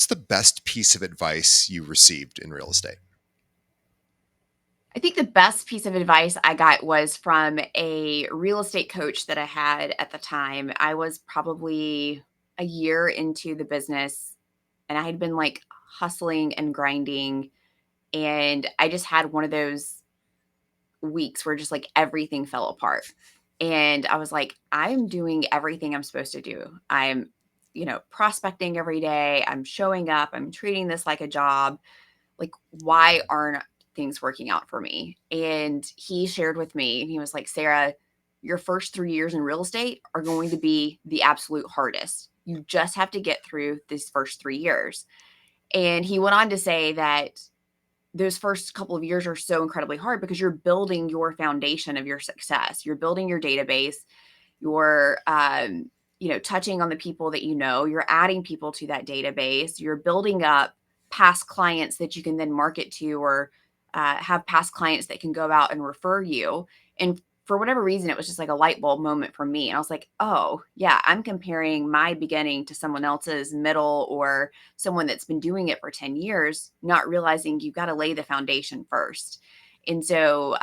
what's the best piece of advice you received in real estate? I think the best piece of advice I got was from a real estate coach that I had at the time. I was probably a year into the business and I had been like hustling and grinding. And I just had one of those weeks where just like everything fell apart. And I was like, I'm doing everything I'm supposed to do. I'm prospecting every day. I'm showing up. I'm treating this like a job. Like, why aren't things working out for me? And he shared with me, and he was like, Sarah, your first 3 years in real estate are going to be the absolute hardest. You just have to get through these first 3 years. And he went on to say that those first couple of years are so incredibly hard because you're building your foundation of your success. You're building your database. You're touching on the people that you know. You're adding people to that database. You're building up past clients that you can then market to, or have past clients that can go out and refer you. And for whatever reason, it was just like a light bulb moment for me. And I was like, oh, yeah, I'm comparing my beginning to someone else's middle, or someone that's been doing it for 10 years, not realizing you've got to lay the foundation first. And so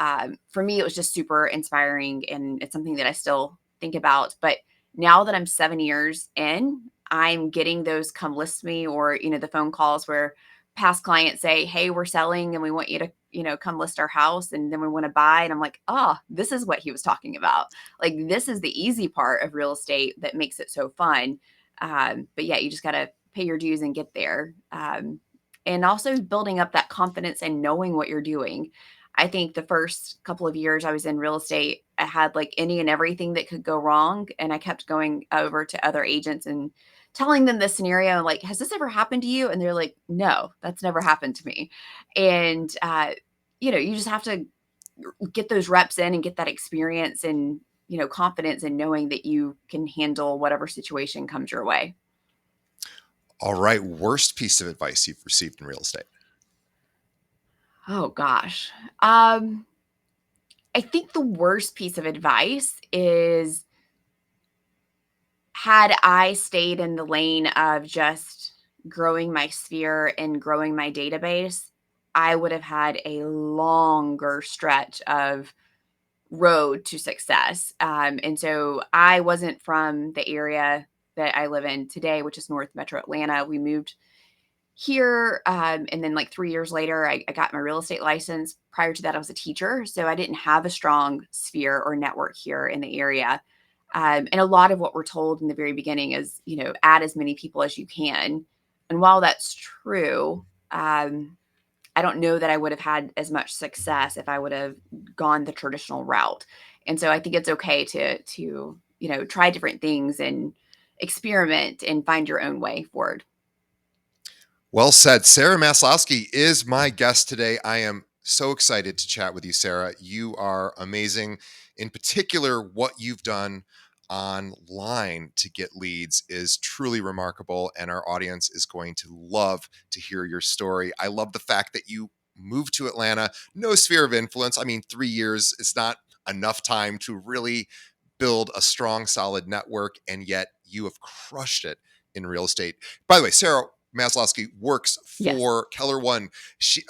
for me, it was just super inspiring. And it's something that I still think about. But now that I'm 7 years in, I'm getting those come list me, or, the phone calls where past clients say, hey, we're selling and we want you to, come list our house. And then we want to buy. And I'm like, oh, this is what he was talking about. Like, this is the easy part of real estate that makes it so fun. But yeah, you just got to pay your dues and get there. And also building up that confidence and knowing what you're doing. I think the first couple of years I was in real estate, I had like any and everything that could go wrong. And I kept going over to other agents and telling them this scenario, like, has this ever happened to you? And they're like, no, that's never happened to me. And, you just have to get those reps in and get that experience and, confidence in knowing that you can handle whatever situation comes your way. All right. Worst piece of advice you've received in real estate? Oh gosh. Um, I think the worst piece of advice is, had I stayed in the lane of just growing my sphere and growing my database, I would have had a longer stretch of road to success. And so I wasn't from the area that I live in today, which is North Metro Atlanta. We moved here. And then, like 3 years later, I got my real estate license. Prior to that, I was a teacher. So I didn't have a strong sphere or network here in the area. And a lot of what we're told in the very beginning is, add as many people as you can. And while that's true, I don't know that I would have had as much success if I would have gone the traditional route. And so I think it's okay to try different things and experiment and find your own way forward. Well said. Sara Maslowski is my guest today. I am so excited to chat with you, Sara. You are amazing. In particular, what you've done online to get leads is truly remarkable, and our audience is going to love to hear your story. I love the fact that you moved to Atlanta, no sphere of influence. I mean, 3 years is not enough time to really build a strong, solid network, and yet you have crushed it in real estate. By the way, Sara Maslowski works Yes. for Keller One. She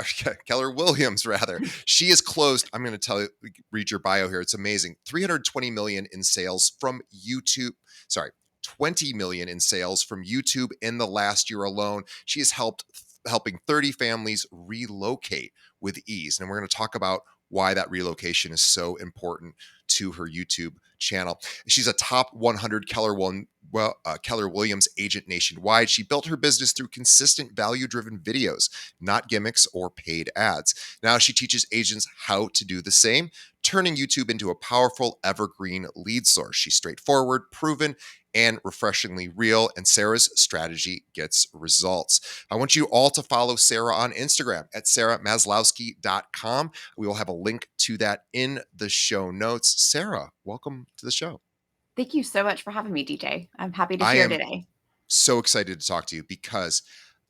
Keller Williams rather. She has closed. I'm going to tell you, read your bio here. It's amazing. 320 million in sales from YouTube. Sorry, 20 million in sales from YouTube in the last year alone. She has helping 30 families relocate with ease. And we're going to talk about why that relocation is so important to her YouTube channel. She's a top 100 Keller Williams agent nationwide. She built her business through consistent value-driven videos, not gimmicks or paid ads. Now she teaches agents how to do the same, turning YouTube into a powerful evergreen lead source. She's straightforward, proven, and refreshingly real, and Sara's strategy gets results. I want you all to follow Sara on Instagram at saramaslowski.com. We will have a link to that in the show notes. Sara, welcome to the show. Thank you so much for having me, DJ. I'm happy to I share am today. so excited to talk to you because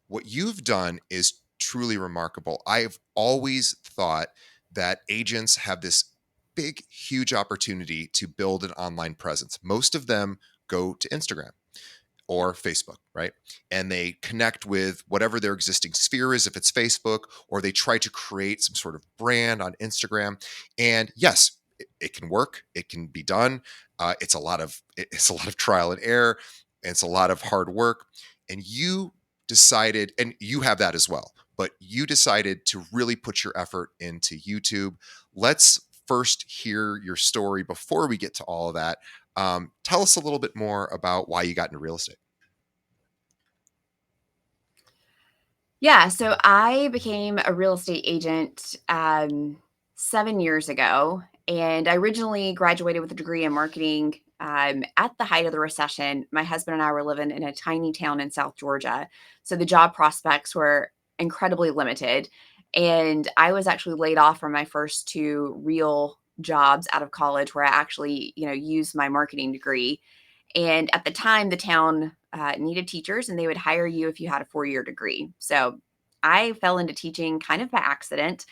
what you've done is truly remarkable. I've always thought that agents have this big, huge opportunity to build an online presence. Most of them go to Instagram. or Facebook, right? And they connect with whatever their existing sphere is, if it's Facebook, or they try to create some sort of brand on Instagram. And yes, it can work. It can be done. It's a lot of trial and error. It's a lot of hard work. And you decided, and you have that as well, but you decided to really put your effort into YouTube. Let's first hear your story before we get to all of that. Tell us a little bit more about why you got into real estate. Yeah, so I became a real estate agent 7 years ago, and I originally graduated with a degree in marketing. At the height of the recession, my husband and I were living in a tiny town in South Georgia, so the job prospects were incredibly limited. And I was actually laid off from my first two real jobs out of college, where I actually, used my marketing degree. And at the time, the town needed teachers and they would hire you if you had a 4-year degree. So I fell into teaching kind of by accident,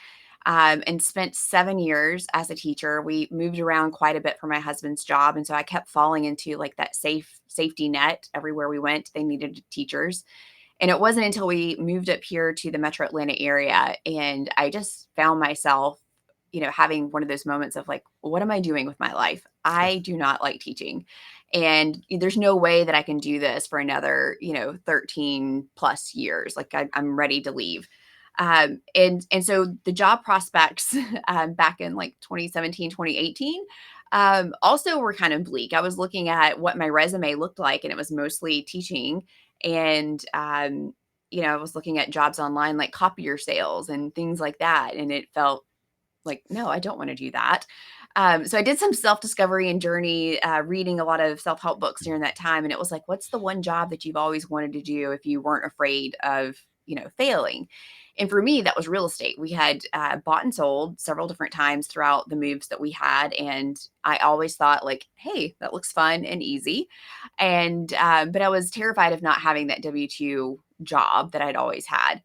and spent 7 years as a teacher. We moved around quite a bit for my husband's job. And so I kept falling into like that safety net everywhere we went. They needed teachers. And it wasn't until we moved up here to the metro Atlanta area and I just found myself, having one of those moments of like, what am I doing with my life? I do not like teaching. And there's no way that I can do this for another, 13 plus years. Like I'm ready to leave. And so the job prospects back in like 2017, 2018, also were kind of bleak. I was looking at what my resume looked like, and it was mostly teaching. And I was looking at jobs online like copier sales and things like that, and it felt like, no, I don't want to do that. So I did some self discovery and journey, reading a lot of self help books during that time, and it was like, what's the one job that you've always wanted to do if you weren't afraid of failing? And for me, that was real estate. We had bought and sold several different times throughout the moves that we had, and I always thought like, hey, that looks fun and easy. And but I was terrified of not having that W-2 job that I'd always had.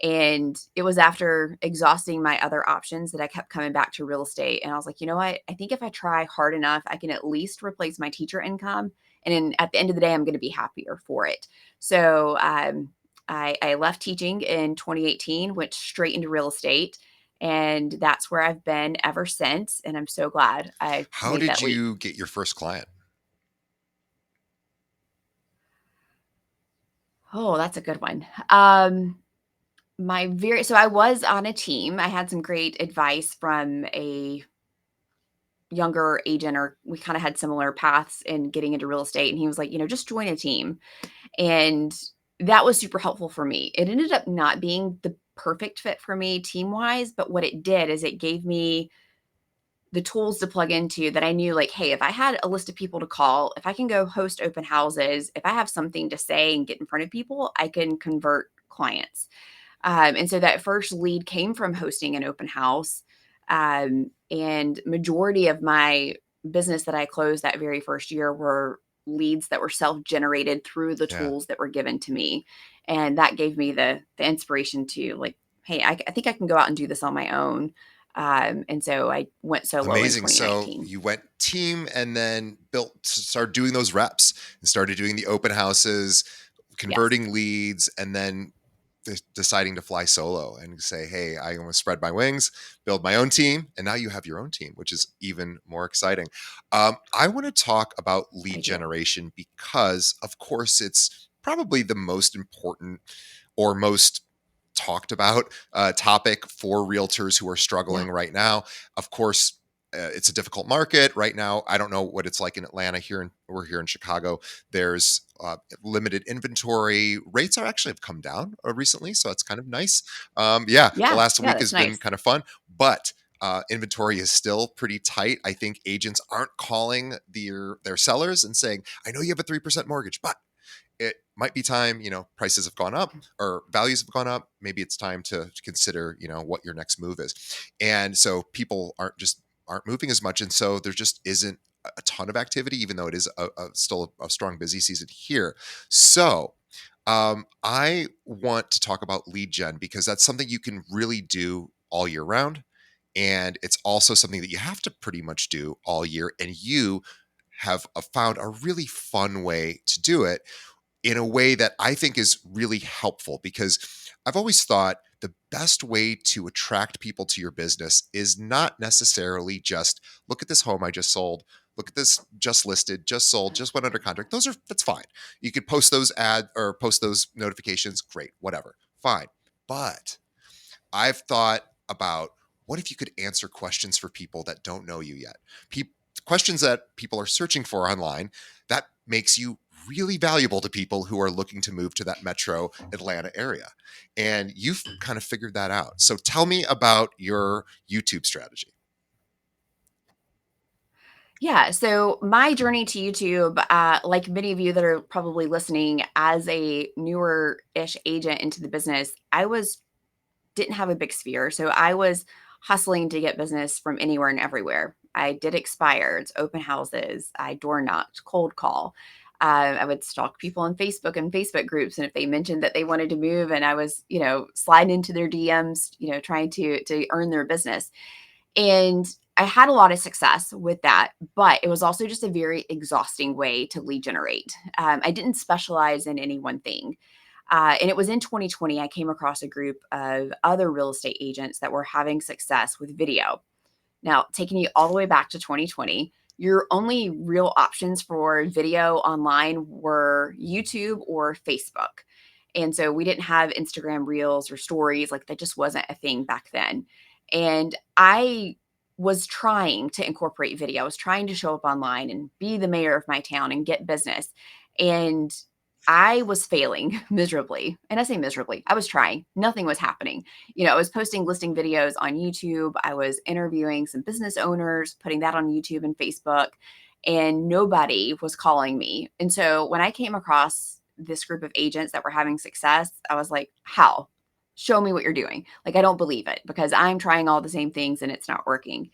And it was after exhausting my other options that I kept coming back to real estate. And I was like, you know what? I think if I try hard enough, I can at least replace my teacher income. And then at the end of the day, I'm going to be happier for it. So I left teaching in 2018, went straight into real estate. And that's where I've been ever since. And I'm so glad I How made did that leap. you get your first client? Oh, that's a good one. So I was on a team. I had some great advice from a younger agent, or we kind of had similar paths in getting into real estate. And he was like, just join a team. And that was super helpful for me. It ended up not being the perfect fit for me team wise, but what it did is it gave me the tools to plug into that I knew, like, hey, if I had a list of people to call, if I can go host open houses, if I have something to say and get in front of people, I can convert clients. And so that first lead came from hosting an open house. And majority of my business that I closed that very first year were leads that were self-generated through the Yeah. tools that were given to me. And that gave me the inspiration to like, hey, I think I can go out and do this on my own. And so I went solo in Amazing. So 2019. you went team and then started doing those reps and started doing the open houses, Yes, converting leads, and then deciding to fly solo and say, hey, I want to spread my wings, build my own team. And now you have your own team, which is even more exciting. I want to talk about I lead do. generation because, of course, it's probably the most important or most talked about topic for realtors who are Yeah. struggling right now. Of course, it's a difficult market right now. I don't know what it's like in Atlanta. We're here in Chicago. There's limited inventory. Rates are actually have come down recently, so it's kind of nice. Yeah, the Yeah. last Yeah. week That's has been nice. kind of fun, but inventory is still pretty tight. I think agents aren't calling their sellers and saying, "I know you have a 3% mortgage, but it might be time, prices have gone up or values have gone up. Maybe it's time to consider, what your next move is." And so people aren't moving as much. And so there just isn't a ton of activity, even though it is still a strong busy season here. So I want to talk about lead gen because that's something you can really do all year round. And it's also something that you have to pretty much do all year. And you have found a really fun way to do it. in a way that I think is really helpful, because I've always thought the best way to attract people to your business is not necessarily just look at this home I just sold, look at this just listed, just sold, just went under contract. That's fine. You could post those ad or post those notifications, great, whatever. Fine. But I've thought about, what if you could answer questions for people that don't know you yet? Pe- Questions that people are searching for online, that makes you really valuable to people who are looking to move to that metro Atlanta area. And you've kind of figured that out. So tell me about your YouTube strategy. Yeah, so my journey to YouTube, like many of you that are probably listening, as a newer-ish agent into the business, I was didn't have a big sphere, so I was hustling to get business from anywhere and everywhere. I did expireds, open houses, I door knocked, cold call. I would stalk people on Facebook and Facebook groups, and if they mentioned that they wanted to move, and I was, sliding into their DMs, trying to earn their business. And I had a lot of success with that, but it was also just a very exhausting way to lead generate. I didn't specialize in any one thing. And it was in 2020, I came across a group of other real estate agents that were having success with video. Now, taking you all the way back to 2020, your only real options for video online were YouTube or Facebook. And so we didn't have Instagram reels or stories, like that just wasn't a thing back then. And I was trying to incorporate video. I was trying to show up online and be the mayor of my town and get business. And I was failing miserably. And I say miserably, I was trying. Nothing was happening. I was posting listing videos on YouTube. I was interviewing some business owners, putting that on YouTube and Facebook, and nobody was calling me. And so when I came across this group of agents that were having success, I was like, how? Show me what you're doing. Like, I don't believe it, because I'm trying all the same things and it's not working.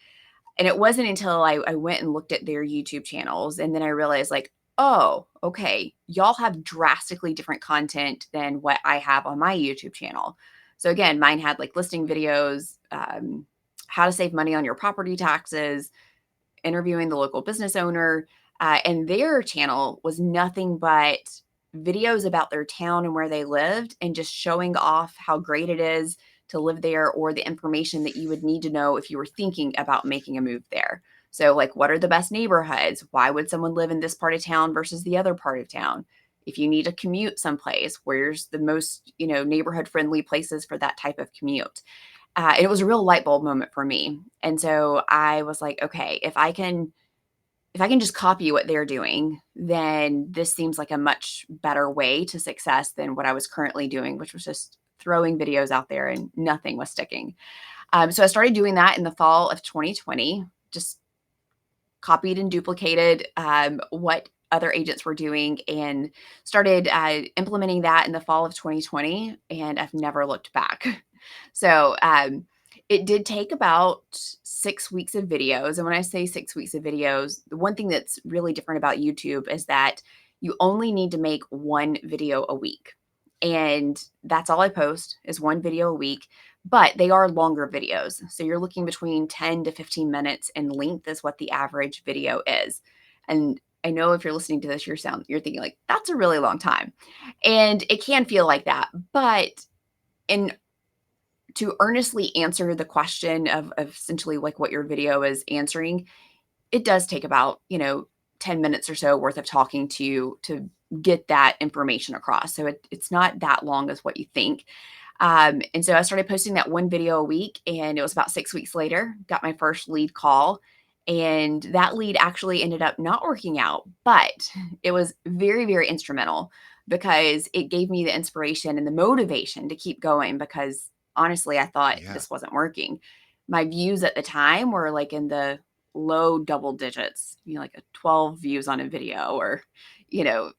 And it wasn't until I went and looked at their YouTube channels, and then I realized, like, oh, okay, y'all have drastically different content than what I have on my YouTube channel. So again, mine had like listing videos, how to save money on your property taxes, interviewing the local business owner, and their channel was nothing but videos about their town and where they lived, and just showing off how great it is to live there, or the information that you would need to know if you were thinking about making a move there. So, like, what are the best neighborhoods? Why would someone live in this part of town versus the other part of town? If you need to commute someplace, where's the most, neighborhood friendly places for that type of commute? And it was a real light bulb moment for me. And so I was like, okay, if I can just copy what they're doing, then this seems like a much better way to success than what I was currently doing, which was just throwing videos out there and nothing was sticking. So I started doing that in the fall of 2020, just copied and duplicated what other agents were doing, and started implementing that in the fall of 2020. And I've never looked back. So it did take about 6 weeks of videos. And when I say 6 weeks of videos, the one thing that's really different about YouTube is that you only need to make one video a week. And that's all I post, is one video a week, but they are longer videos. So you're looking between 10 to 15 minutes in length is what the average video is. And I know if you're listening to this, you're thinking like, that's a really long time. And it can feel like that. But in to earnestly answer the question of essentially like what your video is answering, it does take about, 10 minutes or so worth of talking to get that information across. So it's not that long as what you think. And so I started posting that one video a week, and it was about 6 weeks later, got my first lead call. And that lead actually ended up not working out, but it was very, very instrumental, because it gave me the inspiration and the motivation to keep going, because honestly, I thought Yeah. this wasn't working. My views at the time were like in the low double digits, like a 12 views on a video, or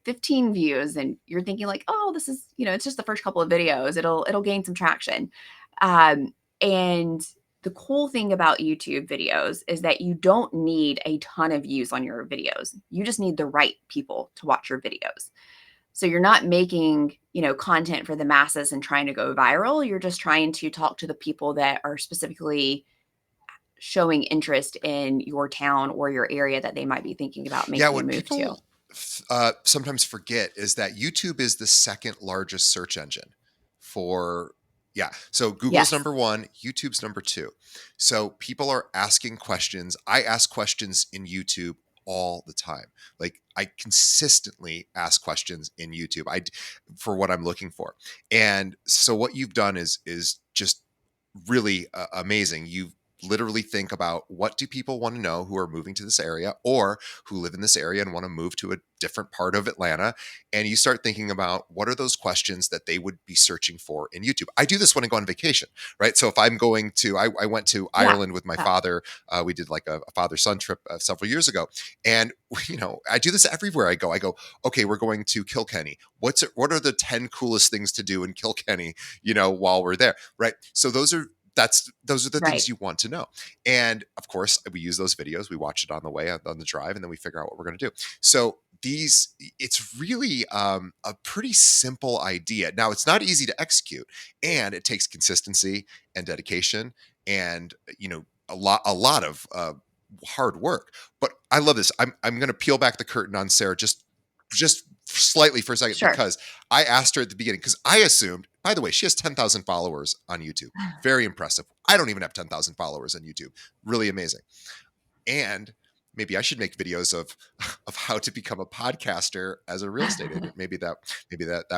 15 views, and you're thinking like, oh, this is, it's just the first couple of videos, it'll gain some traction. And the cool thing about YouTube videos is that you don't need a ton of views on your videos. You just need the right people to watch your videos. So you're not making, content for the masses and trying to go viral. You're just trying to talk to the people that are specifically showing interest in your town or your area that they might be thinking about Yeah, making a what move to. sometimes forget is that YouTube is the second largest search engine for, yeah. So Google's Yes. number one, YouTube's number two. So people are asking questions. I ask questions in YouTube all the time. Like I consistently ask questions in YouTube. For what I'm looking for. And so what you've done is just really amazing. You literally think about what do people want to know who are moving to this area or who live in this area and want to move to a different part of Atlanta. And you start thinking about what are those questions that they would be searching for in YouTube. I do this when I go on vacation, right? So if I'm going to, I went to Yeah. Ireland with my Yeah. father. We did like a father son trip several years ago. And, I do this everywhere I go. I go, okay, we're going to Kilkenny. What are the 10 coolest things to do in Kilkenny, while we're there, right? So those are the things Right. you want to know. And of course, we use those videos. We watch it on the way on the drive, and then we figure out what we're going to do. So it's really a pretty simple idea. Now, it's not easy to execute, and it takes consistency and dedication, and a lot of hard work. But I love this. I'm going to peel back the curtain on Sarah just slightly for a second Sure. because I asked her at the beginning because I assumed. By the way, she has 10,000 followers on YouTube. Very impressive. I don't even have 10,000 followers on YouTube. Really amazing. And maybe I should make videos of how to become a podcaster as a real estate agent. Maybe that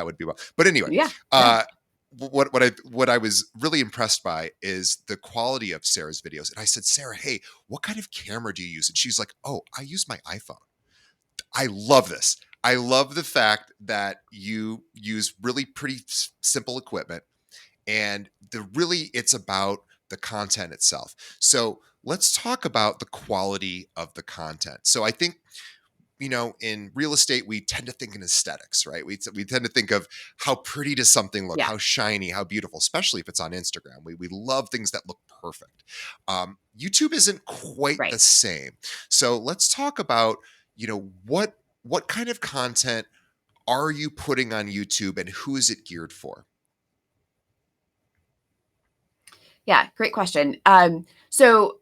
would be well. But anyway, Yeah. Yeah. uh, what I was really impressed by is the quality of Sarah's videos. And I said, Sarah, hey, what kind of camera do you use? And she's like, oh, I use my iPhone. I love this. I love the fact that you use really pretty simple equipment and it's about the content itself. So let's talk about the quality of the content. So I think in real estate we tend to think in aesthetics, right? We tend to think of how pretty does something look, Yeah. how shiny, how beautiful, especially if it's on Instagram. We love things that look perfect. YouTube isn't quite the Right. same. So let's talk about what kind of content are you putting on YouTube and who is it geared for? Yeah. Great question. So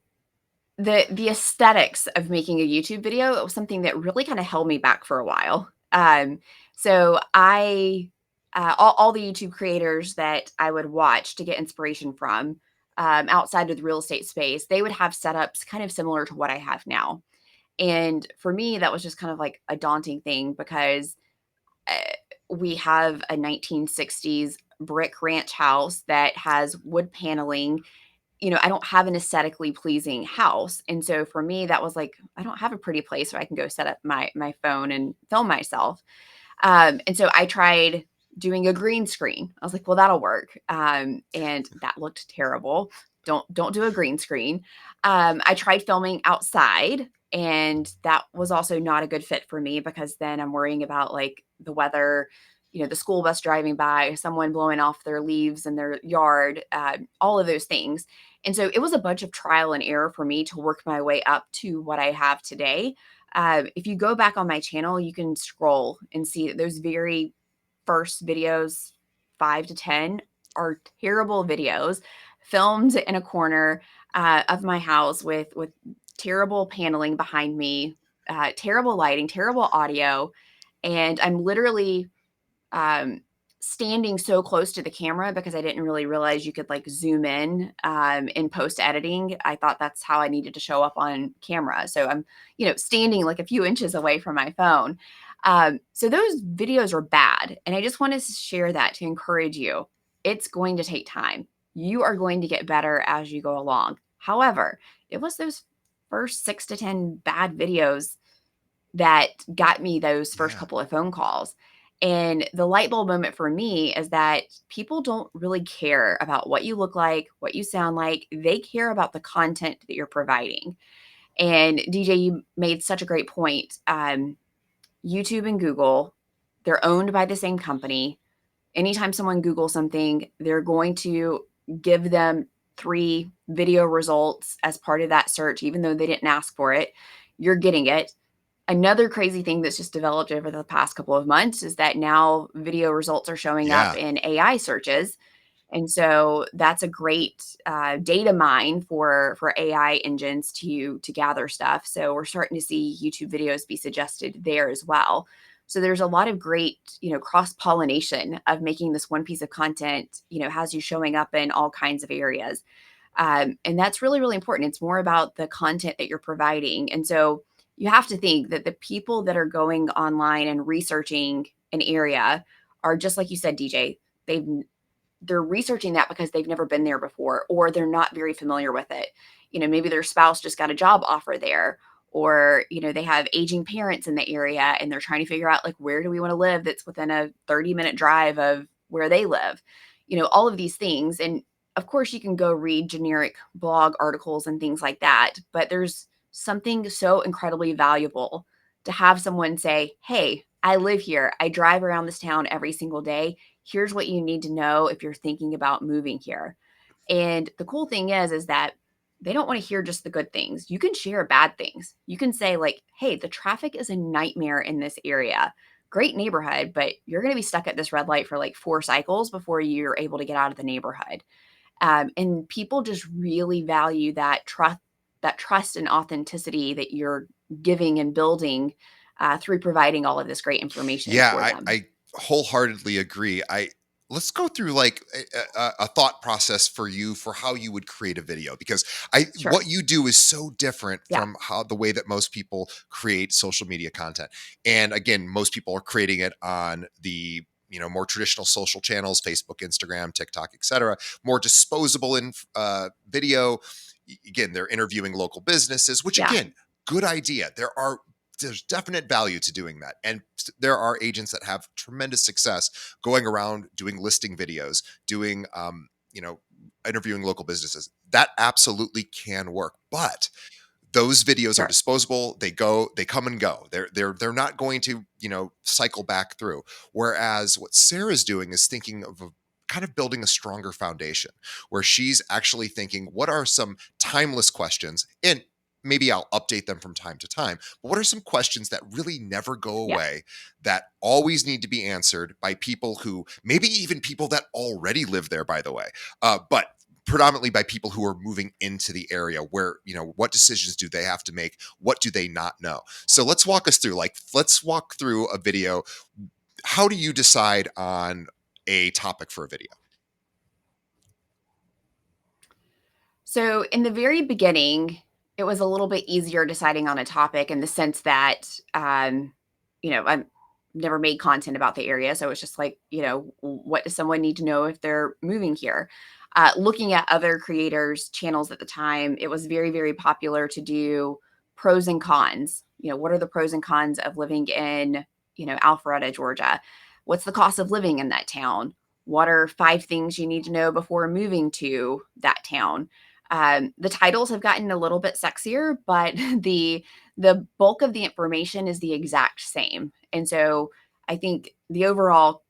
the aesthetics of making a YouTube video, it was something that really kind of held me back for a while. So I all the YouTube creators that I would watch to get inspiration from outside of the real estate space, they would have setups kind of similar to what I have now. And for me, that was just kind of like a daunting thing because uh, we have a 1960s brick ranch house that has wood paneling. I don't have an aesthetically pleasing house. And so for me, that was like, I don't have a pretty place where I can go set up my phone and film myself. And so I tried doing a green screen. I was like, well, that'll work. And that looked terrible. Don't do a green screen. I tried filming outside, and that was also not a good fit for me because then I'm worrying about like the weather, the school bus driving by, someone blowing off their leaves in their yard, all of those things. And so it was a bunch of trial and error for me to work my way up to what I have today. If you go back on my channel, you can scroll and see that those very first videos, 5 to 10, are terrible videos filmed in a corner of my house with terrible paneling behind me, terrible lighting, terrible audio, and I'm literally um, standing so close to the camera because I didn't really realize you could like zoom in post editing. I thought that's how I needed to show up on camera. So I'm, standing like a few inches away from my phone. So those videos are bad. And I just want to share that to encourage you. It's going to take time. You are going to get better as you go along. However, it was those first 6 to 10 bad videos that got me those first Yeah. couple of phone calls. And the light bulb moment for me is that people don't really care about what you look like, what you sound like. They care about the content that you're providing. And DJ, you made such a great point. YouTube and Google, they're owned by the same company. Anytime someone Googles something, they're going to give them 3 video results as part of that search, even though they didn't ask for it. You're getting it. Another crazy thing that's just developed over the past couple of months is that now video results are showing up Yeah. in AI searches. And so that's a great data mine for AI engines to gather stuff. So we're starting to see YouTube videos be suggested there as well. So there's a lot of great, cross pollination of making this one piece of content, has you showing up in all kinds of areas. And that's really, really important. It's more about the content that you're providing. And so you have to think that the people that are going online and researching an area are just like you said, DJ. They've they're researching that because they've never been there before, or they're not very familiar with it. Maybe their spouse just got a job offer there, or they have aging parents in the area and they're trying to figure out, like, where do we want to live that's within a 30-minute drive of where they live. All of these things. And of course you can go read generic blog articles and things like that, but there's something so incredibly valuable to have someone say, hey, I live here, I drive around this town every single day, here's what you need to know if you're thinking about moving here. And the cool thing is that they don't want to hear just the good things. You can share bad things. You can say, like, hey, the traffic is a nightmare in this area. Great neighborhood, but you're going to be stuck at this red light for like 4 cycles before you're able to get out of the neighborhood. And people just really value that trust and authenticity that you're giving and building through providing all of this great information Yeah, for I, them. I wholeheartedly agree. Let's go through like a thought process for you for how you would create a video, because I Sure. what you do is so different Yeah. from how the way that most people create social media content. And again, most people are creating it on the more traditional social channels, Facebook, Instagram, TikTok, etc. More disposable in video. Again, they're interviewing local businesses, which Yeah. again, good idea. There's definite value to doing that. And there are agents that have tremendous success going around doing listing videos, doing, interviewing local businesses. That absolutely can work. But those videos are Sure. disposable. They come and go. They're not going to, cycle back through. Whereas what Sarah's doing is thinking of kind of building a stronger foundation, where she's actually thinking, what are some timeless questions? And maybe I'll update them from time to time. But what are some questions that really never go Yeah. away, that always need to be answered by people who, maybe even people that already live there, by the way, but predominantly by people who are moving into the area, where what decisions do they have to make, what do they not know? So let's walk through a video. How do you decide on a topic for a video? So in the very beginning, it was a little bit easier deciding on a topic in the sense that, I've never made content about the area. So it's just like, what does someone need to know if they're moving here? Looking at other creators' channels at the time, it was very, very popular to do pros and cons. What are the pros and cons of living in, Alpharetta, Georgia? What's the cost of living in that town? What are 5 things you need to know before moving to that town? The titles have gotten a little bit sexier, but the bulk of the information is the exact same. And so I think the overall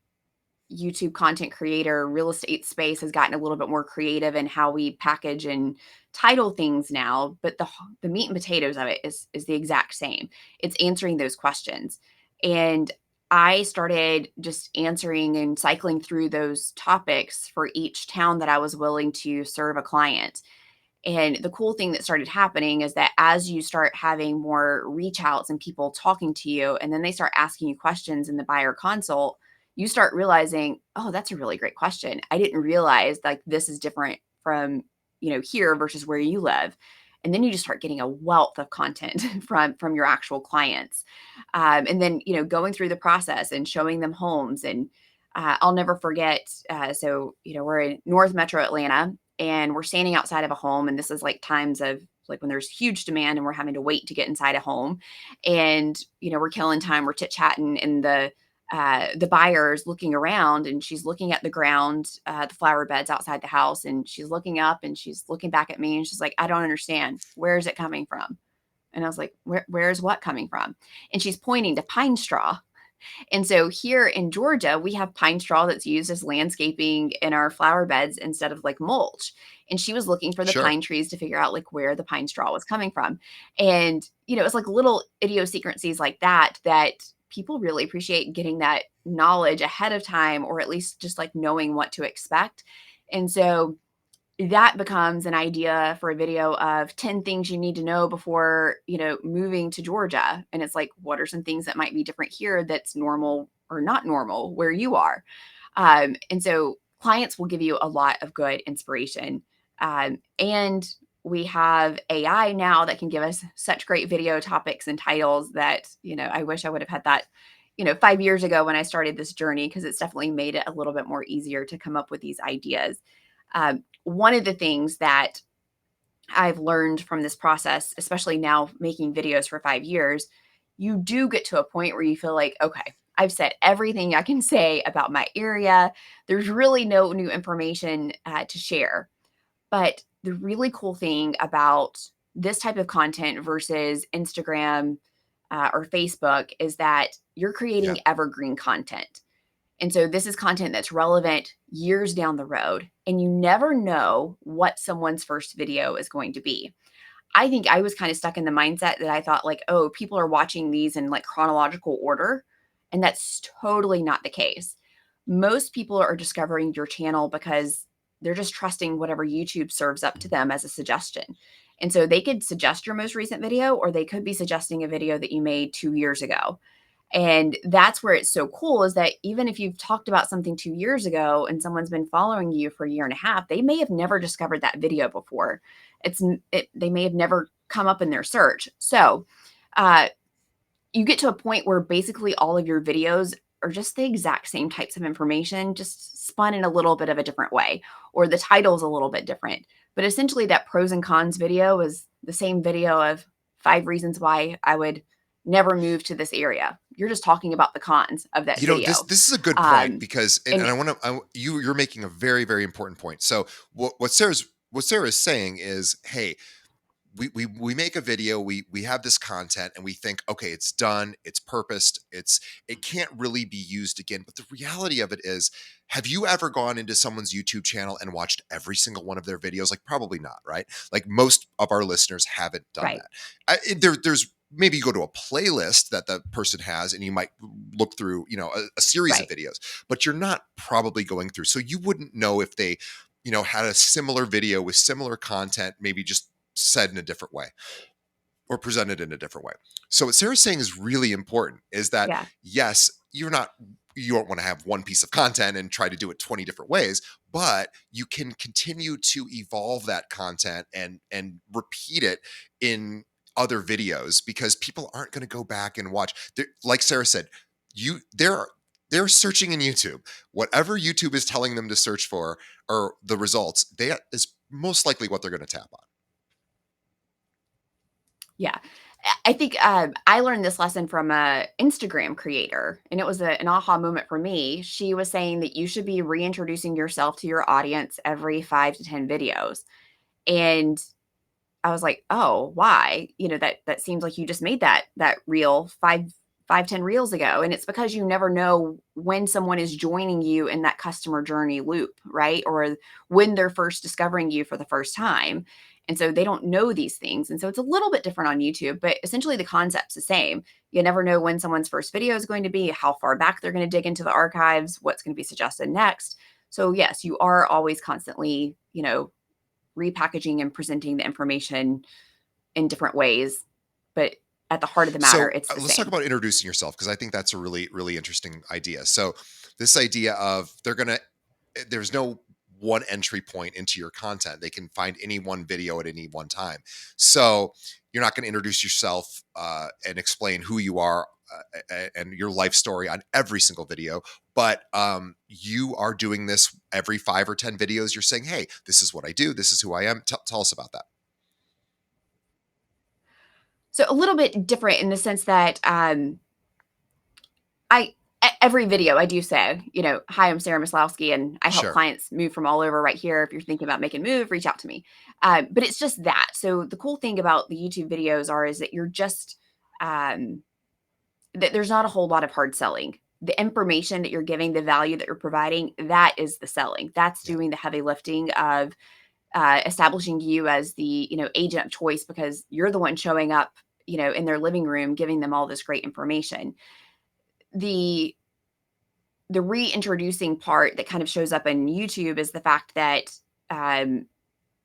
YouTube content creator real estate space has gotten a little bit more creative in how we package and title things now, but the meat and potatoes of it is the exact same. It's answering those questions. And I started just answering and cycling through those topics for each town that I was willing to serve a client. And the cool thing that started happening is that as you start having more reach outs and people talking to you, and then they start asking you questions in the buyer consult, you start realizing, oh, that's a really great question. I didn't realize like this is different from, here versus where you live. And then you just start getting a wealth of content from your actual clients. And then, going through the process and showing them homes. And I'll never forget. So, we're in North Metro Atlanta and we're standing outside of a home, and this is like times of like when there's huge demand and we're having to wait to get inside a home. And we're killing time, we're chit-chatting, and the buyer's looking around and she's looking at the ground, the flower beds outside the house, and she's looking up and she's looking back at me and she's like, I don't understand, where is it coming from? And I was like, where's what coming from? And she's pointing to pine straw. And so here in Georgia, we have pine straw that's used as landscaping in our flower beds instead of like mulch. And she was looking for the Sure. pine trees to figure out like where the pine straw was coming from. And, it's like little idiosyncrasies like that people really appreciate getting that knowledge ahead of time, or at least just like knowing what to expect. And so that becomes an idea for a video of 10 things you need to know before, moving to Georgia. And it's like, what are some things that might be different here that's normal or not normal where you are? And so clients will give you a lot of good inspiration. And we have AI now that can give us such great video topics and titles that, I wish I would have had that, 5 years ago when I started this journey, because it's definitely made it a little bit more easier to come up with these ideas. One of the things that I've learned from this process, especially now making videos for 5 years, you do get to a point where you feel like, okay, I've said everything I can say about my area. There's really no new information to share. But the really cool thing about this type of content versus Instagram or Facebook is that you're Yeah. creating evergreen content. And so this is content that's relevant years down the road, and you never know what someone's first video is going to be. I think I was kind of stuck in the mindset that I thought like, oh, people are watching these in like chronological order, and that's totally not the case. Most people are discovering your channel because they're just trusting whatever YouTube serves up to them as a suggestion. And so they could suggest your most recent video, or they could be suggesting a video that you made 2 years ago. And that's where it's so cool, is that even if you've talked about something 2 years ago and someone's been following you for a year and a half, they may have never discovered that video before. They may have never come up in their search. So uh, you get to a point where basically all of your videos are just the exact same types of information, just spun in a little bit of a different way, or the title's a little bit different. But essentially, that pros and cons video is the same video of 5 reasons why I would never move to this area. You're just talking about the cons of that This video. this is a good point Um, because, and and I want to, you're making a very, very important point. So what Sarah is saying is, hey, we make a video, we have this content, and we think, okay, it's done, it's purposed, it can't really be used again. But the reality of it is, have you ever gone into someone's YouTube channel and watched every single one of their videos? Like, probably not, right? Like, most of our listeners haven't done right, that. There's maybe you go to a playlist that the person has and you might look through, a series of right. videos, but you're not probably going through, so you wouldn't know if they, had a similar video with similar content, maybe just said in a different way or presented in a different way. So what Sarah's saying is really important, is that Yeah, yes, you don't want to have one piece of content and try to do it 20 different ways, but you can continue to evolve that content and repeat it in other videos, because people aren't going to go back and watch. Like Sarah said, you they're searching in YouTube. Whatever YouTube is telling them to search for, or the results, they is most likely what they're going to tap on. yeah. I think I learned this lesson from a Instagram creator, and it was an aha moment for me. She was saying that you should be reintroducing yourself to your audience every 5 to 10 videos, and I was like, "Oh, why?" That seems like you just made that reel 5, 10 reels ago, and it's because you never know when someone is joining you in that customer journey loop, right? Or when they're first discovering you for the first time. And so they don't know these things. And so it's a little bit different on YouTube, but essentially the concept's the same. You never know when someone's first video is going to be, how far back they're going to dig into the archives, what's going to be suggested next. So yes, you are always constantly, repackaging and presenting the information in different ways, but at the heart of the matter, So it's the let's talk same. about introducing yourself, because I think that's a really, really interesting idea. So this idea of there's no one entry point into your content. They can find any one video at any one time. So you're not going to introduce yourself and explain who you are and your life story on every single video, but you are doing this every 5 or 10 videos. You're saying, hey, this is what I do. This is who I am. Tell us about that. So a little bit different in the sense that every video I do say, hi, I'm Sara Maslowski, and I help Sure. clients move from all over right here. If you're thinking about making a move, reach out to me. But it's just that. So the cool thing about the YouTube videos is that you're just um, that there's not a whole lot of hard selling. The information that you're giving, the value that you're providing, that is the selling. That's Yeah. doing the heavy lifting of establishing you as the agent of choice, because you're the one showing up in their living room, giving them all this great information. The the reintroducing part that kind of shows up in YouTube is the fact that, um,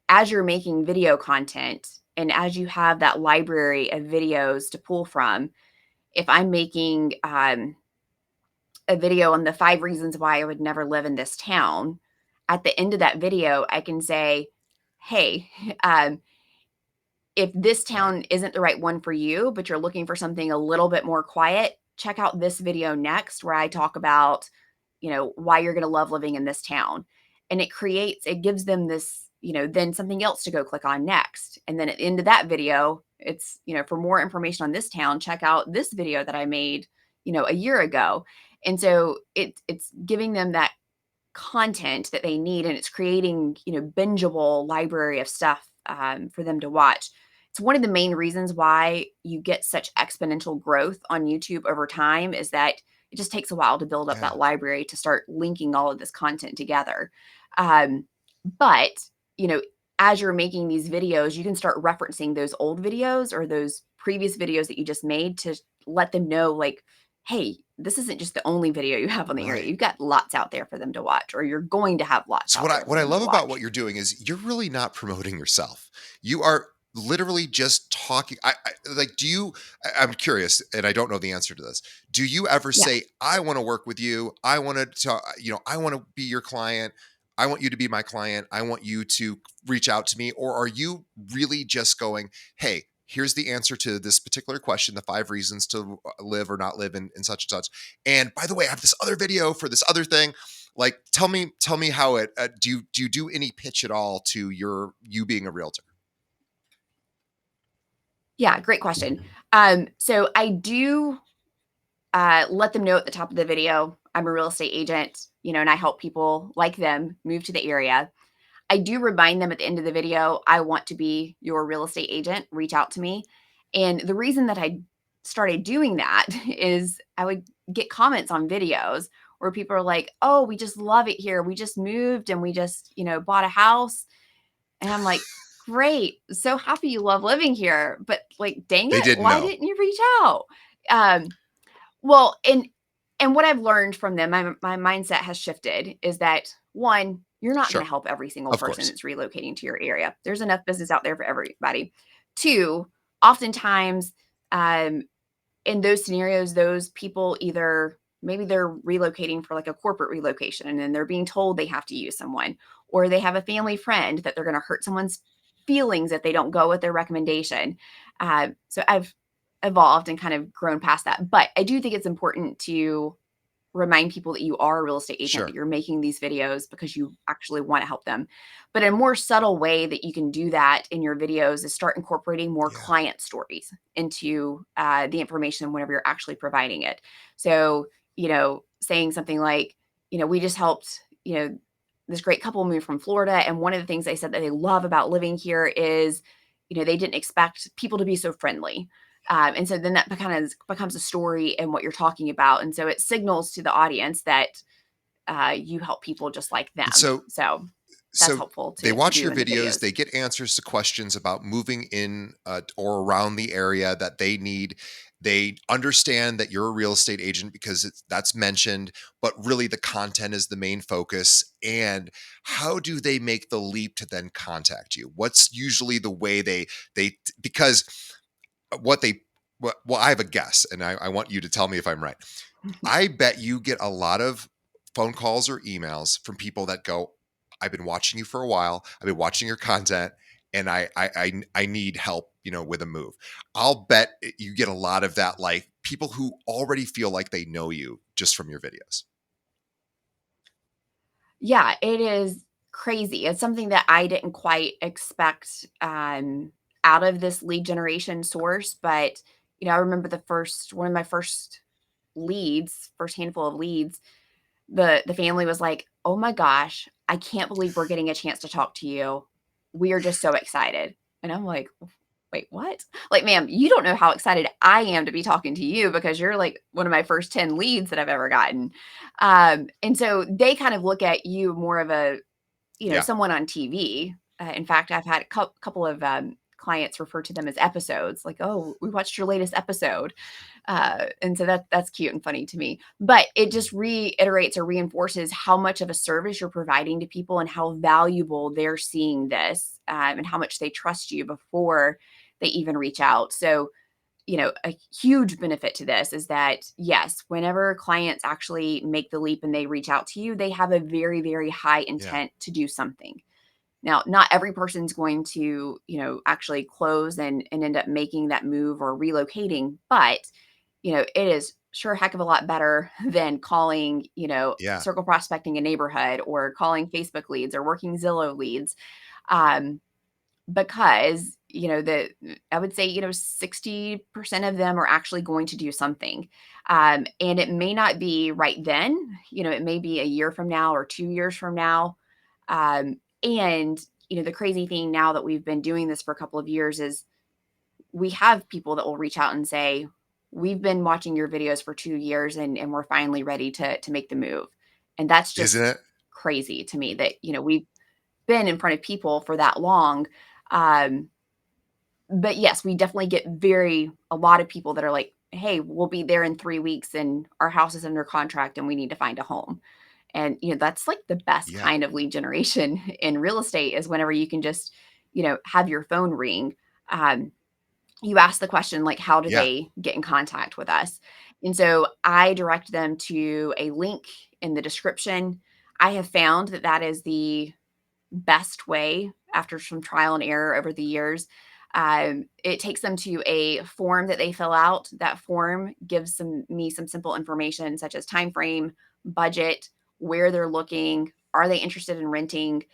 as you're making video content and as you have that library of videos to pull from, if I'm making, a video on the 5 reasons why I would never live in this town, at the end of that video, I can say, "Hey, um, if this Right. town isn't the right one for you, but you're looking for something a little bit more quiet, check out this video next where I talk about, why you're going to love living in this town." And it gives them this, then something else to go click on next. And then at the end of that video, it's, for more information on this town, check out this video that I made, a year ago. And so it's giving them that content that they need, and it's creating, bingeable library of stuff, for them to watch. It's one of the main reasons why you get such exponential growth on YouTube over time, is that it just takes a while to build up Yeah. that library to start linking all of this content together. Um, but, you know, as you're making these videos, you can start referencing those old videos or those previous videos that you just made to let them know, like, hey, this isn't just the only video you have on the area. Right. You've got lots out there for them to watch, or you're going to have lots So out there for what I them to love about what watch. you're doing is you're really not promoting yourself. You are literally just talking. Like, do you? I'm curious, and I don't know the answer to this. Do you ever Yeah. say, "I want to work with you. I want to, I want to be your client. I want you to be my client. I want you to reach out to me," or are you really just going, "Hey"? Here's the answer to this particular question, the 5 reasons to live or not live in such and such. And by the way, I have this other video for this other thing. Like, tell me how it do you do any pitch at all to you being a realtor? Yeah, great question. So I do let them know at the top of the video, I'm a real estate agent, and I help people like them move to the area. I do remind them at the end of the video, I want to be your real estate agent, reach out to me. And the reason that I started doing that is I would get comments on videos where people are like, "Oh, we just love it here. We just moved and we just, bought a house." And I'm like, "Great. So happy you love living here. But like, dang They it, didn't why know. didn't you reach out?" Um, well, and what I've learned from them, my mindset has shifted, is that, one, you're not gonna Sure. help every single Of person course. that's relocating to your area. There's enough business out there for everybody. Two, oftentimes, um, in those scenarios, those people either maybe they're relocating for like a corporate relocation and then they're being told they have to use someone, or they have a family friend that they're going to hurt someone's feelings if they don't go with their recommendation. So I've evolved and kind of grown past that. But I do think it's important to remind people that you are a real estate agent, that Sure. you're making these videos because you actually want to help them. But a more subtle way that you can do that in your videos is start incorporating more Yeah. client stories into the information whenever you're actually providing it. So, saying something like, we just helped, this great couple move from Florida. And one of the things they said that they love about living here is, they didn't expect people to be so friendly. And so then that becomes a story in what you're talking about. And so it signals to the audience that you help people just like And them. so So that's so helpful they to watch do your in the videos, videos. they get answers to questions about moving in or around the area that they need. They understand that you're a real estate agent because that's mentioned, but really the content is the main focus. And how do they make the leap to then contact you? What's usually the way they because what they well, I have a guess, and I want you to tell me if I'm right. I bet you get a lot of phone calls or emails from people that go, "I've been watching you for a while. I've been watching your content, and I need help, with a move." I'll bet you get a lot of that, like people who already feel like they know you just from your videos. Yeah, it is crazy. It's something that I didn't quite expect out of this lead generation source. But, I remember one of my first handful of leads, the family was like, "Oh my gosh, I can't believe we're getting a chance to talk to you. We are just so excited." And I'm like, "Wait, what?" Like, "Ma'am, you don't know how excited I am to be talking to you because you're like one of my first 10 leads that I've ever gotten." And so they kind of look at you more of a, Yeah. someone on TV. In fact, I've had a couple of clients refer to them as episodes, like, "Oh, we watched your latest episode." And so that's cute and funny to me. But it just reiterates or reinforces how much of a service you're providing to people and how valuable they're seeing this, and how much they trust you before they even reach out. So, a huge benefit to this is that, yes, whenever clients actually make the leap and they reach out to you, they have a very, very high Yeah. intent to do something. Now, not every person's going to, actually close and end up making that move or relocating, but, it is sure a heck of a lot better than calling, Yeah. circle prospecting a neighborhood or calling Facebook leads or working Zillow leads. Um, because, I would say, 60% of them are actually going to do something. And it may not be right then, it may be a year from now or 2 years from now. And, the crazy thing now that we've been doing this for a couple of years is we have people that will reach out and say, "We've been watching your videos for 2 years and we're finally ready to make the move." And that's Isn't just it? crazy to me that, we've been in front of people for that long. Um, but yes, we definitely get a lot of people that are like, "Hey, we'll be there in 3 weeks and our house is under contract and we need to find a home." And, that's like the best Yeah. kind of lead generation in real estate is whenever you can just, have your phone ring. Um, you ask the question, like, how do Yeah. they get in contact with us? And so I direct them to a link in the description. I have found that that is the best way after some trial and error over the years. It takes them to a form that they fill out. That form gives me some simple information such as time frame, budget, where they're looking, are they interested in renting,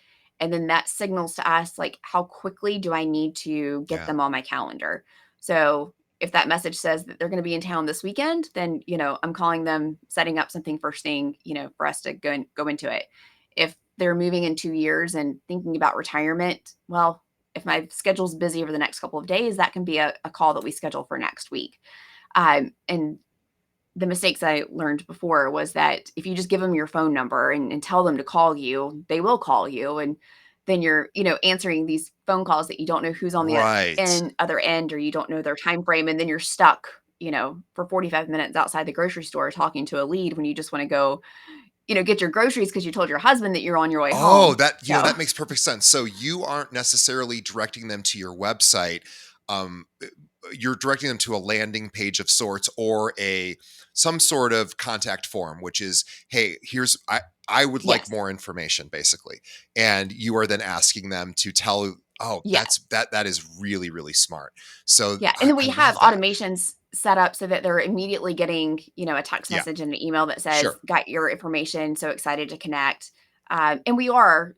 and then that signals to us like how quickly do I need to get Yeah. them on my calendar. So if that message says that they're going to be in town this weekend, then I'm calling them, setting up something first thing, for us to go into it. If they're moving in 2 years and thinking about retirement, well, if my schedule's busy over the next couple of days, that can be a call that we schedule for next week. And the mistakes I learned before was that if you just give them your phone number and tell them to call you, they will call you. And then you're, answering these phone calls that you don't know who's on the Right. other end, or you don't know their time frame. And then you're stuck, for 45 minutes outside the grocery store talking to a lead when you just want to go, get your groceries because you told your husband that you're on your way Oh, home. that So, that makes perfect sense. So you aren't necessarily directing them to your website. You're directing them to a landing page of sorts or a some sort of contact form, which is, hey, here's I would like yes. more information, basically. And you are then asking them to tell, oh, Yes. that is really, really smart. So Yeah, and then I we have love that. automations set up so that they're immediately getting, a text Yeah, message and an email that says, sure. "Got your information, so excited to connect." And we are,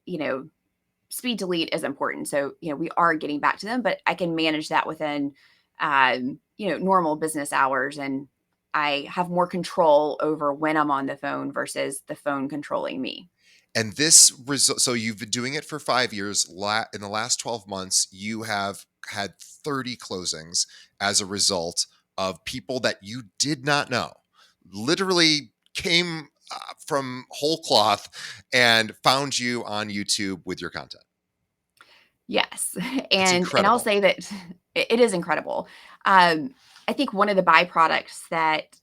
speed to lead is important. So, we are getting back to them, but I can manage that within, normal business hours, and I have more control over when I'm on the phone versus the phone controlling me. And this result, so you've been doing it for 5 years. In the last 12 months, you have had 30 closings as a result of people that you did not know. Literally came from whole cloth and found you on YouTube with your content. Yes, That's and I'll incredible. say that it is incredible. Um, I think one of the byproducts that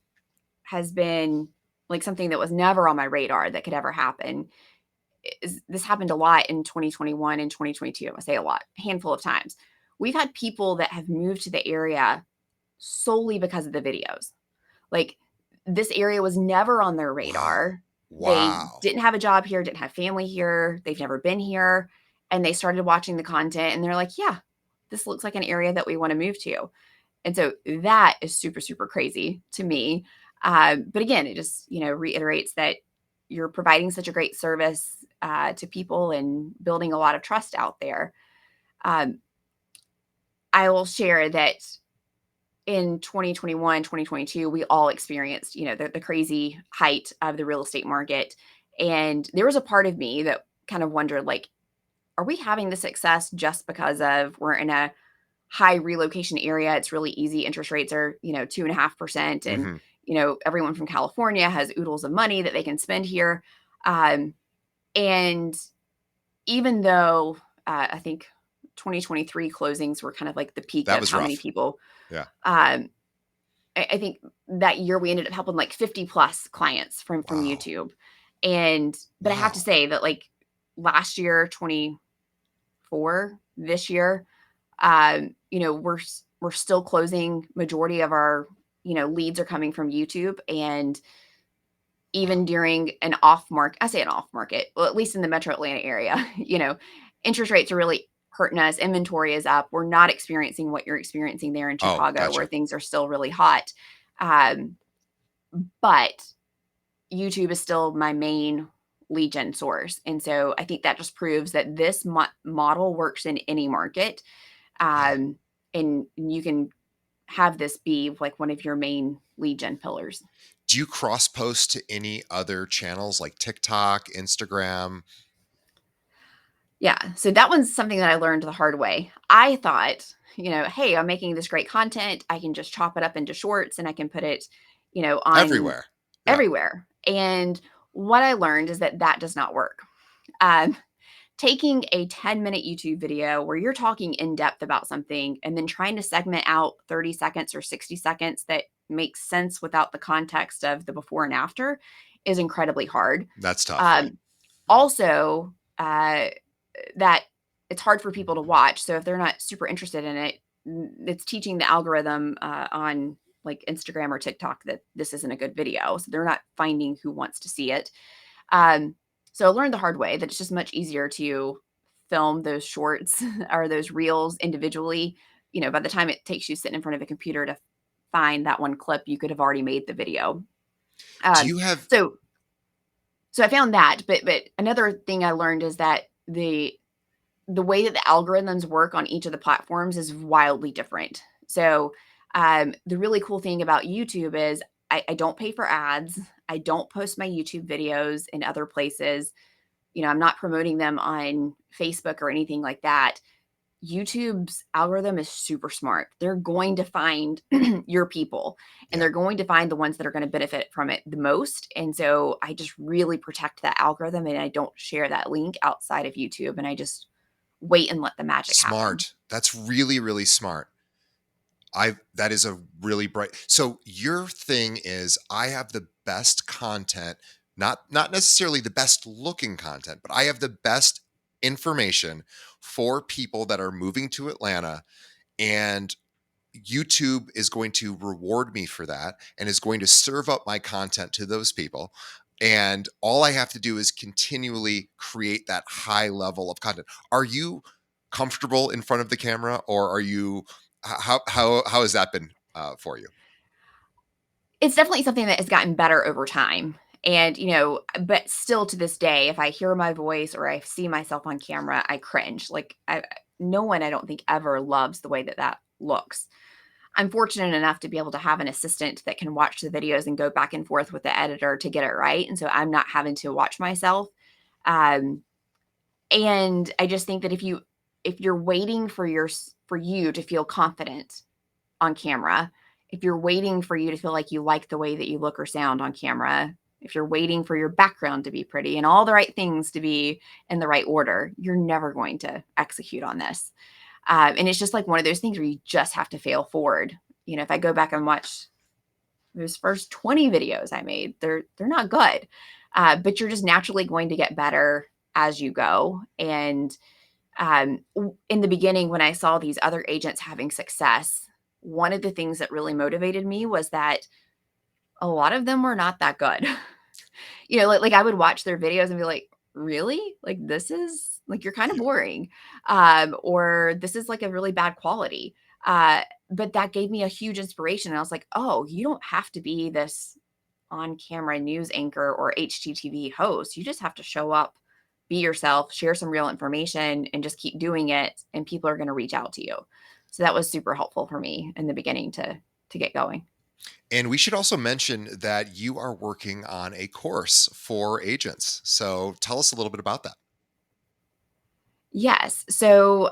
has been, like, something that was never on my radar that could ever happen is this happened a lot in 2021 and 2022. I say a lot, a handful of times. We've had people that have moved to the area solely because of the videos. Like, this area was never on their Wow. radar. They Wow. didn't have a job here, didn't have family here, they've never been here, and they started watching the content and they're like, "Yeah, this looks like an area that we wanna move to." And so that is super, super crazy to me. But again, it just, reiterates that you're providing such a great service, to people and building a lot of trust out there. Um, I will share that in 2021, 2022, we all experienced, the crazy height of the real estate market. And there was a part of me that kind of wondered, like, are we having the success just because of we're in a high relocation area? It's really easy. Interest rates are, 2.5%. And, Hmm. everyone from California has oodles of money that they can spend here. Um, and even though I think 2023 closings were kind of like the peak That of was how many rough. people. Yeah. Um, I think that year we ended up helping like 50 plus clients from Wow. YouTube. And but I have to Wow. say that like last year, 24, this year, we're still closing. Majority of our, leads are coming from YouTube. And Wow. even during an off market, I say an off market, well, at least in the metro Atlanta area, interest rates are really hurting us. Inventory is up. We're not experiencing what you're experiencing there in Oh, Chicago, where gotcha. things are still really hot. Um, but YouTube is still my main lead gen source. And so I think that just proves that this model works in any market. Yeah. Um, and you can have this be like one of your main lead gen pillars. Do you cross post to any other channels like TikTok, Instagram? Yeah. So that one's something that I learned the hard way. I thought, hey, I'm making this great content. I can just chop it up into shorts and I can put it, on Everywhere. Yeah. everywhere. And what I learned is that that does not work. Um, Taking a 10-minute YouTube video where you're talking in depth about something and then trying to segment out 30 seconds or 60 seconds that makes sense without the context of the before and after is incredibly hard. That's tough, right? Um, Also, that it's hard for people to watch. So if they're not super interested in it, it's teaching the algorithm on like Instagram or TikTok that this isn't a good video. So they're not finding who wants to see it. Um, so I learned the hard way that it's just much easier to film those shorts or those reels individually. By the time it takes you sitting in front of a computer to find that one clip, you could have already made the video. Do Um, you have so so I found that, but another thing I learned is that the way that the algorithms work on each of the platforms is wildly different. So, the really cool thing about YouTube is I don't pay for ads. I don't post my YouTube videos in other places. I'm not promoting them on Facebook or anything like that. YouTube's algorithm is super smart. They're going to find your people and Yeah. they're going to find the ones that are going to benefit from it the most. And so I just really protect that algorithm and I don't share that link outside of YouTube and I just wait and let the magic happen. Smart. That's really, really smart. I that is a really bright. So your thing is I have the best content, not necessarily the best looking content, but I have the best information for people that are moving to Atlanta, and YouTube is going to reward me for that and is going to serve up my content to those people. And all I have to do is continually create that high level of content. Are you comfortable in front of the camera, or are you how has that been for you? It's definitely something that has gotten better over time. And, but still to this day, if I hear my voice or I see myself on camera, I cringe. Like, no one I don't think ever loves the way that that looks. I'm fortunate enough to be able to have an assistant that can watch the videos and go back and forth with the editor to get it right. And so I'm not having to watch myself. Um, and I just think that if you're waiting for for you to feel confident on camera, if you're waiting for you to feel like you like the way that you look or sound on camera, if you're waiting for your background to be pretty and all the right things to be in the right order, you're never going to execute on this. And it's just like one of those things where you just have to fail forward. If I go back and watch those first 20 videos I made, they're not good, but you're just naturally going to get better as you go. And in the beginning, when I saw these other agents having success, one of the things that really motivated me was that a lot of them were not that good. Like I would watch their videos and be like, really? Like this is like you're kind of Yeah. boring. Or this is like a really bad quality. But that gave me a huge inspiration. And I was like, oh, you don't have to be this on camera news anchor or HGTV host. You just have to show up, be yourself, share some real information, and just keep doing it. And people are going to reach out to you. So that was super helpful for me in the beginning to get going. And we should also mention that you are working on a course for agents. So tell us a little bit about that. Yes. So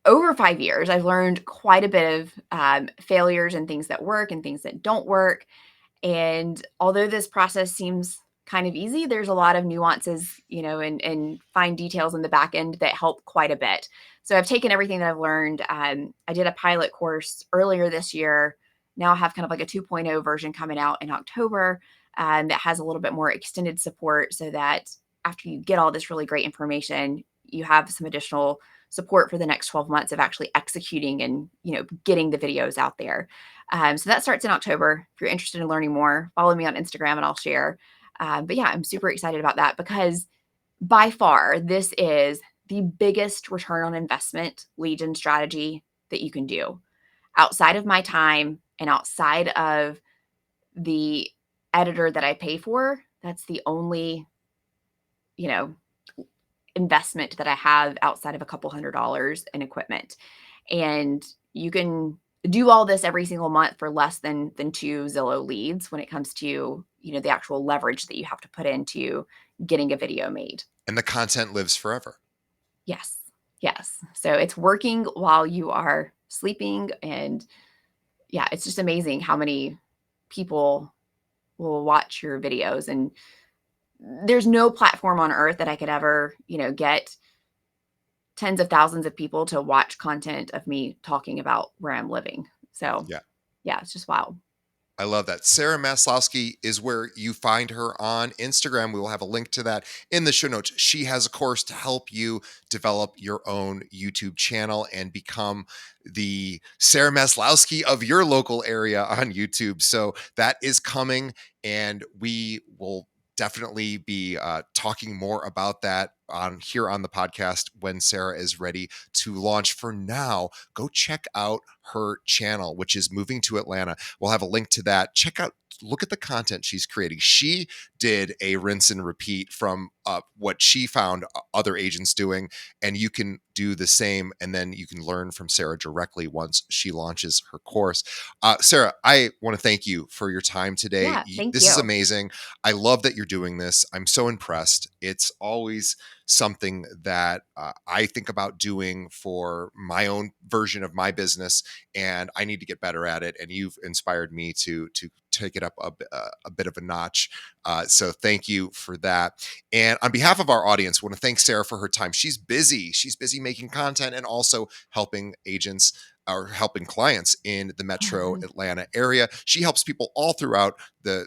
over 5 years, I've learned quite a bit of failures and things that work and things that don't work. And although this process seems kind of easy, there's a lot of nuances and find details in the back end that help quite a bit. So I've taken everything that I've learned. I did a pilot course earlier this year. Now I have kind of like a 2.0 version coming out in October, that has a little bit more extended support so that after you get all this really great information, you have some additional support for the next 12 months of actually executing and getting the videos out there. So that starts in October. If you're interested in learning more, follow me on Instagram and I'll share. But yeah, I'm super excited about that because by far this is the biggest return on investment lead gen strategy that you can do outside of my time and outside of the editor that I pay for. That's the only, you know, investment that I have outside of a couple $100s in equipment. And you can do all this every single month for less than two Zillow leads when it comes to, the actual leverage that you have to put into getting a video made. And the content lives forever. Yes. Yes. So it's working while you are sleeping. And yeah, it's just amazing how many people will watch your videos. And there's no platform on earth that I could ever, get tens of thousands of people to watch content of me talking about where I'm living. So Yeah. yeah, it's just wild. I love that. Sara Maslowski is where you find her on Instagram. We will have a link to that in the show notes. She has a course to help you develop your own YouTube channel and become the Sara Maslowski of your local area on YouTube. So that is coming, and we will definitely be talking more about that on here on the podcast when Sara is ready to launch. For now, go check out her channel, which is Moving to Atlanta. We'll have a link to that. Look at the content she's creating. She did a rinse and repeat from what she found other agents doing, and you can do the same. And then you can learn from Sara directly once she launches her course. Sara, I want to thank you for your time today. Yeah, thank This is you. amazing. I love that you're doing this. I'm so impressed. It's always something that I think about doing for my own version of my business, and I need to get better at it. And you've inspired me to take it up a bit of a notch. So thank you for that. And on behalf of our audience, I want to thank Sara for her time. She's busy. She's busy making content and also helping agents or helping clients in the metro Atlanta area. She helps people all throughout the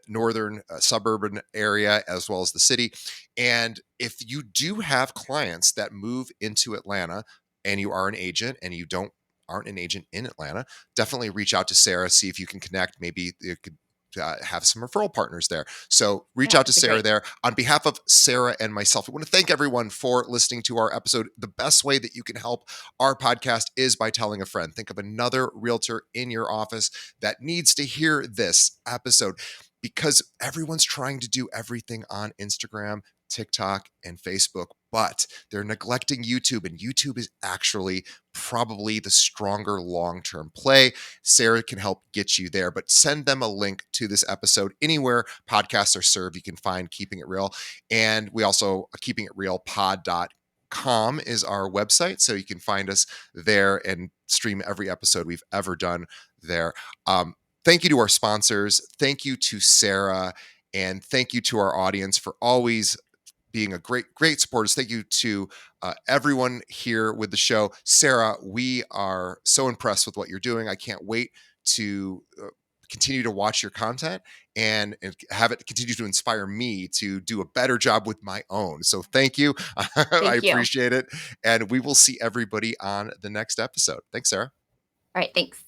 northern suburban area as well as the city. And if you do have clients that move into Atlanta and you are an agent and you aren't an agent in Atlanta, definitely reach out to Sara, see if you can connect. Maybe you could have some referral partners there. So reach Yeah, out to that'd be Sara great. there. On behalf of Sara and myself, I want to thank everyone for listening to our episode. The best way that you can help our podcast is by telling a friend. Think of another realtor in your office that needs to hear this episode, because everyone's trying to do everything on Instagram, TikTok, and Facebook, but they're neglecting YouTube, and YouTube is actually probably the stronger long-term play. Sara can help get you there, but send them a link to this episode anywhere podcasts are served. You can find Keeping It Real, and we also keepingitrealpod.com is our website, so you can find us there and stream every episode we've ever done there. Thank you to our sponsors. Thank you to Sara, and thank you to our audience for always being a great supporters. Thank you to everyone here with the show. Sara, we are so impressed with what you're doing. I can't wait to continue to watch your content and have it continue to inspire me to do a better job with my own. So thank you. I Thank you. All appreciate it. And we will see everybody on the next episode. Thanks, Sara. right, thanks.